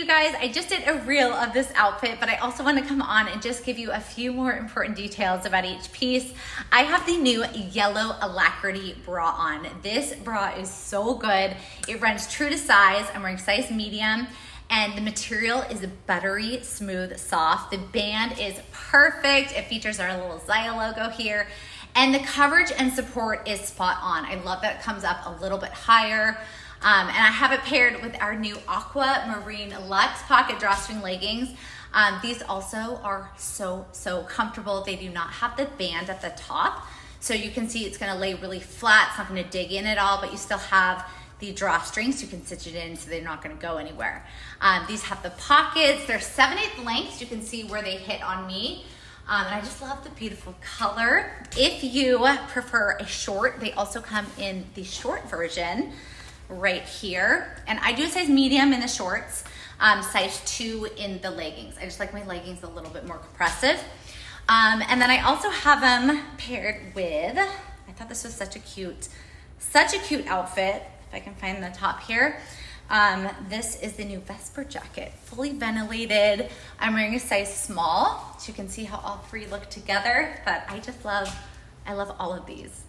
guys, I just did a reel of this outfit, but I also want to come on and just give you a few more important details about each piece. I have the new yellow Alacrity bra on. This bra is so good. It runs true to size. I'm wearing size medium, and the material is buttery, smooth, soft. The band is perfect. It features our little ZYIA logo here. And the coverage and support is spot on. I love that it comes up a little bit higher. And I have it paired with our new Aqua Marine Luxe pocket drawstring leggings. These also are so comfortable. They do not have the band at the top. So you can see it's gonna lay really flat. It's not gonna dig in at all, but you still have the drawstrings. You can stitch it in so they're not gonna go anywhere. These have the pockets. They're 7/8 lengths. You can see where they hit on me. And I just love the beautiful color. If you prefer a short, they also come in the short version right here. And I do a size medium in the shorts, size 2 in the leggings. I just like my leggings a little bit more compressive. And then I also have them paired with, I thought this was such a cute outfit. If I can find the top here. This is the new Vesper jacket, fully ventilated. I'm wearing a size small, so you can see how all three look together, but I love all of these.